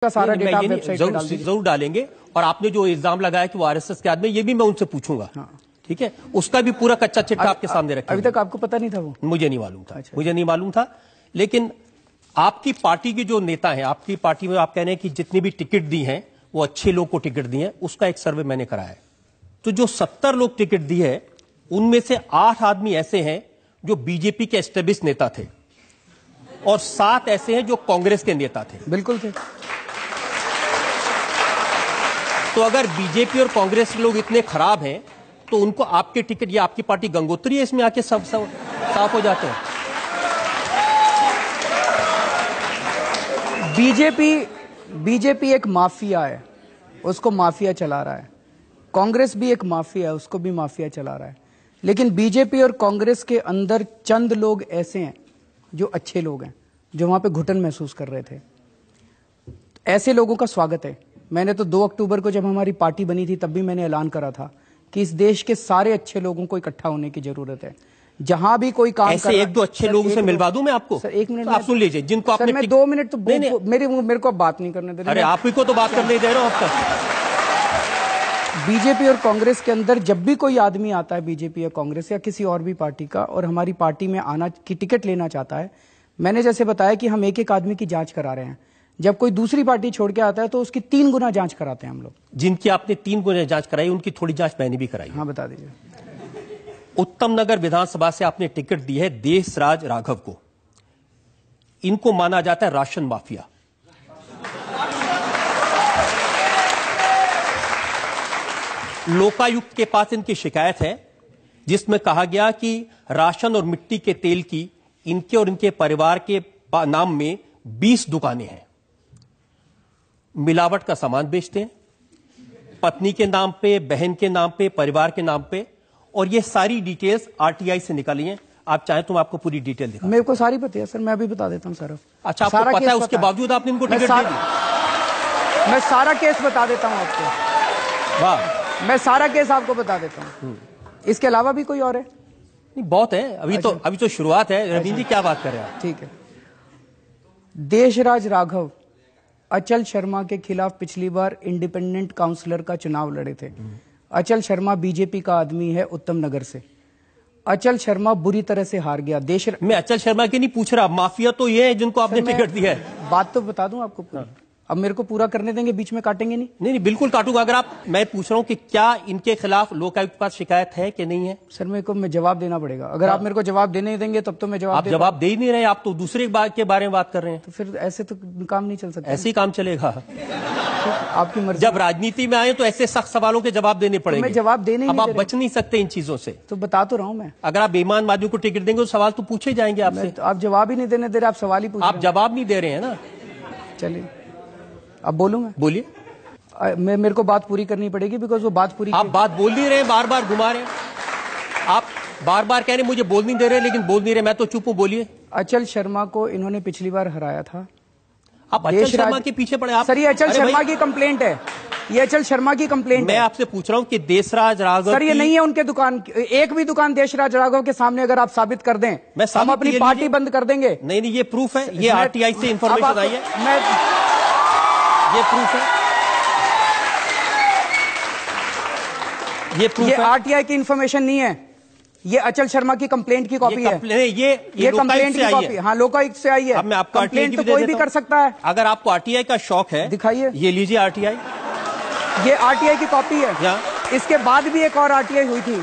का सारा data website पे डाल दीजिए। जरूर डालेंगे। और आपने जो इल्जाम लगाया कि वो आरएसएस के आदमी, ये भी मैं उनसे पूछूंगा। हाँ। ठीक है, उसका भी पूरा कच्चा चिट्ठा आपके सामने रखेंगे। अभी तक आपको पता नहीं था वो? मुझे नहीं मालूम था। अच्छा। मुझे नहीं मालूम था। लेकिन आपकी पार्टी के जो नेता हैं, आपकी पार्टी में आप कह रहे हैं कि जितनी भी टिकट दी हैं वो अच्छे लोग को टिकट दी हैं, उसका एक सर्वे मैंने कराया है। तो जो 70 लोग टिकट दी है उनमें से 8 आदमी ऐसे हैं जो बीजेपी के एस्टेब्लिश नेता थे और 7 ऐसे हैं जो कांग्रेस के नेता थे। बिल्कुल थे। तो अगर बीजेपी और कांग्रेस के लोग इतने खराब हैं तो उनको आपके टिकट, या आपकी पार्टी गंगोत्री है, इसमें आके सब साफ हो जाते हैं। बीजेपी एक माफिया है, उसको माफिया चला रहा है। कांग्रेस भी एक माफिया है, उसको भी माफिया चला रहा है। लेकिन बीजेपी और कांग्रेस के अंदर चंद लोग ऐसे हैं जो अच्छे लोग हैं, जो वहां पे घुटन महसूस कर रहे थे। ऐसे लोगों का स्वागत है। मैंने तो 2 अक्टूबर को जब हमारी पार्टी बनी थी तब भी मैंने ऐलान करा था कि इस देश के सारे अच्छे लोगों को इकट्ठा होने की जरूरत है। जहां भी कोई काम ऐसे एक दो अच्छे लोगों से मिलवा दूं मैं आपको। सर 1 मिनट, तो आप सुन लीजिए जिनको आपने। मैं 2 मिनट तो मेरे को बात नहीं करने दे रहे। अरे आप ही को तो बात करने दे रहे हो अब तक। बीजेपी और कांग्रेस के अंदर जब भी कोई आदमी आता है, बीजेपी या कांग्रेस या किसी और भी पार्टी का, और हमारी पार्टी में आना की टिकट लेना चाहता है, मैंने जैसे बताया कि हम एक एक आदमी की जांच करा रहे हैं। जब कोई दूसरी पार्टी छोड़ के आता है तो उसकी 3 गुना जांच कराते हैं हम लोग। जिनकी आपने 3 गुना जांच कराई उनकी थोड़ी जांच मैंने भी कराई। हाँ, बता दीजिए। उत्तम नगर विधानसभा से आपने टिकट दी है देशराज राघव को। इनको माना जाता है राशन माफिया। लोकायुक्त के पास इनकी शिकायत है जिसमें कहा गया कि राशन और मिट्टी के तेल की इनके और इनके परिवार के नाम में 20 दुकानें हैं। मिलावट का सामान बेचते हैं, पत्नी के नाम पे, बहन के नाम पे, परिवार के नाम पे, और ये सारी डिटेल्स आरटीआई से निकाली हैं। आप चाहें तो मैं आपको पूरी डिटेल दिखाऊं। मेरे को सारी पता है सर, मैं अभी बता देता हूं सारा। अच्छा, आपको पता है, उसके बावजूद आपने इनको टिकट दे दी? मैं सारा केस बता देता हूं आपको। वाह, मैं सारा केस आपको बता देता हूं। इसके अलावा भी कोई और है? नहीं, बहुत है। अभी तो शुरुआत है। रवीन जी क्या बात कर रहे हैं? ठीक है। देशराज राघव अचल शर्मा के खिलाफ पिछली बार इंडिपेंडेंट काउंसलर का चुनाव लड़े थे। अचल शर्मा बीजेपी का आदमी है उत्तम नगर से। अचल शर्मा बुरी तरह से हार गया। मैं अचल शर्मा की नहीं पूछ रहा, माफिया तो ये है जिनको आपने टिकट दिया है। बात तो बता दूं आपको पूरी। अब मेरे को पूरा करने देंगे, बीच में काटेंगे नहीं? नहीं, बिल्कुल काटूंगा। अगर आप, मैं पूछ रहा हूं कि क्या इनके खिलाफ लोकायुक्त के पास शिकायत है कि नहीं है? सर मेरे को जवाब देना पड़ेगा। अगर आप मेरे को जवाब देने देंगे तब तो मैं जवाब। आप जवाब दे ही नहीं रहे, आप तो दूसरे बात के बारे में बात कर रहे हैं। तो फिर ऐसे तो काम नहीं चल सकता। ऐसे ही काम चलेगा? आपकी मर्जी। जब राजनीति में आए तो ऐसे सख्त सवालों के जवाब देने पड़ेंगे। मैं जवाब देने अब आप बच नहीं सकते इन चीजों से। तो बता तो रहा हूं मैं। अगर आप बेईमान आदमी को टिकट देंगे तो सवाल तो पूछे जाएंगे आपसे। तो आप जवाब ही नहीं देने दे रहे, आप सवाल ही पूछ रहे हैं। आप जवाब नहीं दे रहे हैं ना। चलिए अब बोलूं मैं? बोलिए। मेरे को बात पूरी करनी पड़ेगी, बिकॉज वो बात पूरी। आप बात बोल नहीं रहे, बार बार घुमा रहे हैं। आप बार बार कह रहे हैं मुझे बोल नहीं दे रहे, लेकिन बोल नहीं रहे। मैं तो चुप हूं, बोलिए। अचल शर्मा को इन्होंने पिछली बार हराया था। आप अचल शर्मा के पीछे पड़े आप? सर ये अचल शर्मा की कंप्लेंट है, ये अचल शर्मा की कंप्लेंट है। मैं आपसे पूछ रहा हूं कि देशराज राघव। सर ये नहीं है उनके दुकान, एक भी दुकान देशराज राघव के सामने अगर आप साबित कर दें, हम अपनी पार्टी बंद कर देंगे। नहीं, ये प्रूफ है। ये आरटीआई से इंफॉर्मेशन आई है। ये प्रूफ है। ये आरटीआई की इंफॉर्मेशन नहीं है, ये अचल शर्मा की कंप्लेंट की कॉपी है। ये कंप्लेंट की कॉपी। हाँ, लोकायुक्त से आई है। अब मैं आपको कंप्लेंट तो कोई भी कर सकता है। अगर आपको आरटीआई का शौक है, दिखाइए। ये लीजिए आरटीआई। ये आरटीआई की कॉपी है। इसके बाद भी एक और आरटीआई हुई थी।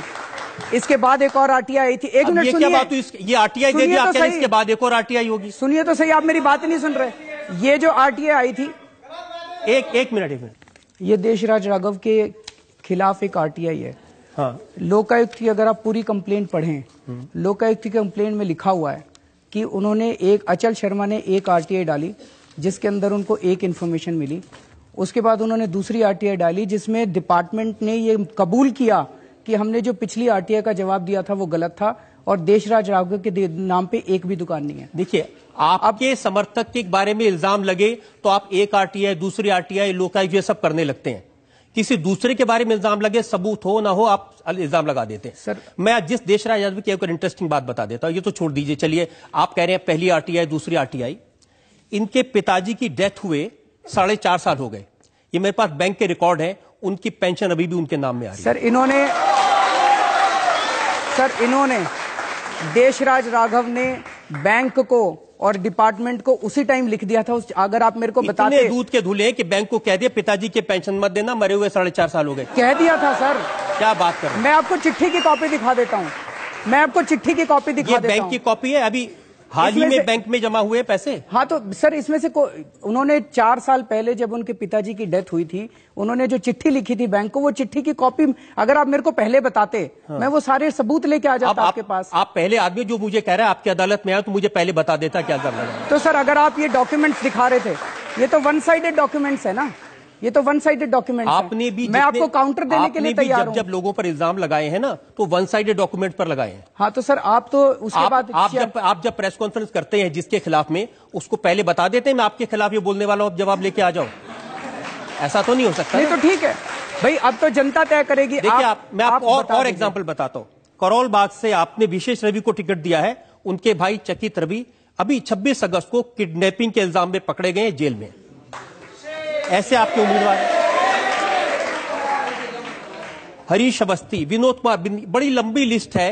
इसके बाद एक और आरटीआई आई थी। 1 मिनट सुनिए। क्या बात हुई? ये आरटीआई दे दिया, इसके बाद एक और आरटीआई होगी। सुनिए तो सही, आप मेरी बात नहीं सुन रहे। ये जो आरटीआई आई थी, एक मिनट। ये देशराज राघव के खिलाफ एक आरटीआई है। हाँ। लोकायुक्त की अगर आप पूरी कंप्लेंट पढ़ें, लोकायुक्त की कंप्लेंट में लिखा हुआ है कि उन्होंने अचल शर्मा ने एक आरटीआई डाली जिसके अंदर उनको एक इंफॉर्मेशन मिली। उसके बाद उन्होंने दूसरी आरटीआई डाली जिसमें डिपार्टमेंट ने ये कबूल किया कि हमने जो पिछली आरटीआई का जवाब दिया था वो गलत था और देशराज राघव के नाम पे एक भी दुकान नहीं है। देखिए, आपके समर्थक के बारे में इल्जाम लगे तो आप एक आरटीआई, दूसरी आरटीआई, लोकायुक्त ये सब करने लगते हैं। किसी दूसरे के बारे में इल्जाम लगे, सबूत हो ना हो, आप इल्जाम लगा देते हैं। सर मैं जिस देशराज यादव की एक इंटरेस्टिंग बात बता देता हूं, ये तो छोड़ दीजिए। चलिए, आप कह रहे हैं पहली आरटीआई, दूसरी आरटीआई। इनके पिताजी की डेथ हुए 4.5 साल हो गए। ये मेरे पास बैंक के रिकॉर्ड है, उनकी पेंशन अभी भी उनके नाम में आ रही है। सर इन्होंने देशराज राघव ने बैंक को और डिपार्टमेंट को उसी टाइम लिख दिया था। अगर आप मेरे को बताते, दूध के धुले कि बैंक को कह दिया पिताजी के पेंशन मत देना, मरे हुए 4.5 साल हो गए। कह दिया था सर। क्या बात कर रहे हैं? मैं आपको चिट्ठी की कॉपी दिखा देता हूं। मैं आपको चिट्ठी की कॉपी दिखा देता हूं। बैंक की कॉपी है, अभी हाल ही में बैंक में जमा हुए पैसे। हाँ तो सर इसमें से उन्होंने 4 साल पहले जब उनके पिताजी की डेथ हुई थी, उन्होंने जो चिट्ठी लिखी थी बैंक को, वो चिट्ठी की कॉपी अगर आप मेरे को पहले बताते, हाँ। मैं वो सारे सबूत लेके आ जाता आपके पास। आप पहले आदमी जो मुझे कह रहा है आपकी अदालत में आया तो मुझे पहले बता देता क्या करना है। तो सर अगर आप ये डॉक्यूमेंट्स दिखा रहे थे, ये तो वन साइडेड डॉक्यूमेंट्स है ना, ये तो वन साइडेड डॉक्यूमेंट आपने भी, मैं आपको काउंटर देने के लिए तैयार हूं। जब लोगों पर इल्जाम लगाए हैं ना, तो वन साइडेड डॉक्यूमेंट पर लगाए हैं। हाँ तो सर आप तो उसके बाद आप जब प्रेस कॉन्फ्रेंस करते हैं जिसके खिलाफ में, उसको पहले बता देते हैं मैं आपके खिलाफ ये बोलने वाला हूं, जवाब लेके आ जाओ। ऐसा तो नहीं हो सकता। नहीं तो ठीक है भाई, अब तो जनता तय करेगी। देखिए मैं आपको और एग्जाम्पल बताता हूं। करोल बाग से आपने विशेष रवि को टिकट दिया है, उनके भाई चकित रवि अभी 26 अगस्त को किडनैपिंग के इल्जाम में पकड़े गए जेल में। ऐसे आपके उम्मीदवार हरीश अवस्थी, विनोद कुमार, बड़ी लंबी लिस्ट है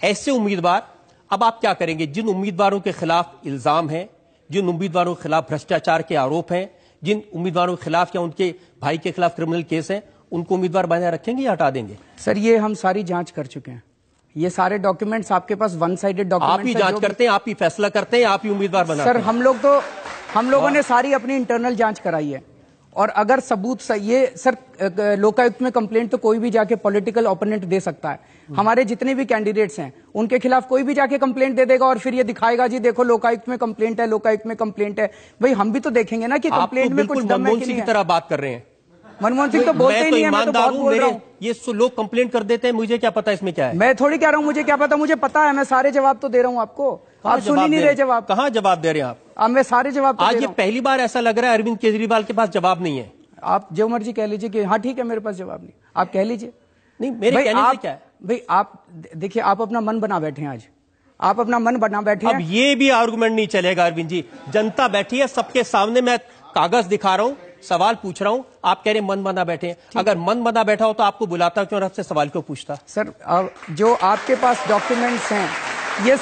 ऐसे उम्मीदवार। अब आप क्या करेंगे? जिन उम्मीदवारों के खिलाफ इल्जाम है, जिन उम्मीदवारों के खिलाफ भ्रष्टाचार के आरोप हैं, जिन उम्मीदवारों के खिलाफ या उनके भाई के खिलाफ क्रिमिनल केस है, उनको उम्मीदवार बनाए रखेंगे या हटा देंगे? सर ये हम सारी जांच कर चुके हैं। ये सारे डॉक्यूमेंट्स आपके पास वन साइडेड डॉक्यूमेंट्स। आप ही जांच करते हैं, आप ही फैसला करते हैं, आप ही उम्मीदवार बनाते हैं। सर हम लोगों ने सारी अपनी इंटरनल जांच कराई है, और अगर सबूत सही, ये सर लोकायुक्त में कंप्लेंट तो कोई भी जाके पॉलिटिकल ओपोनेंट दे सकता है। हमारे जितने भी कैंडिडेट्स हैं उनके खिलाफ कोई भी जाके कंप्लेंट दे देगा, और फिर ये दिखाएगा जी देखो लोकायुक्त में कंप्लेंट है, लोकायुक्त में कंप्लेंट है। भाई हम भी तो देखेंगे ना कि कंप्लेंट में कुछ दम है कि नहीं। मनमोहन सिंह की तरह बात कर रहे हैं। मनमोहन सिंह तो बोलते ही नहीं है, मैं तो बहुत बोल रहा हूं। ये लोग कंप्लेंट कर देते हैं, मुझे क्या पता इसमें क्या है। मैं थोड़ी कह रहा हूं मुझे क्या पता, मुझे पता है, मैं सारे जवाब तो दे रहा हूं आपको। आप सुन ही नहीं रहे जवाब। कहां जवाब दे रहे हैं आप? अब मैं सारे जवाब तो आज ये पहली बार ऐसा लग रहा है अरविंद केजरीवाल के पास जवाब नहीं है। आप जो मर्जी कह लीजिए कि हाँ ठीक है मेरे पास जवाब नहीं, आप कह लीजिए। नहीं मेरे कहने से क्या है भाई, आप देखिए आप अपना मन बना बैठे हैं। आज आप अपना मन बना बैठे हैं। अब ये भी आर्गुमेंट नहीं चलेगा अरविंद जी। जनता बैठी है सबके सामने, मैं कागज दिखा रहा हूं, सवाल पूछ रहा हूं, आप कह रहे मन बना बैठे हैं। अगर मन बना बैठा हो तो आपको बुलाता क्यों, आपसे सवाल क्यों पूछता? सर जो आपके पास डॉक्यूमेंट्स हैं ये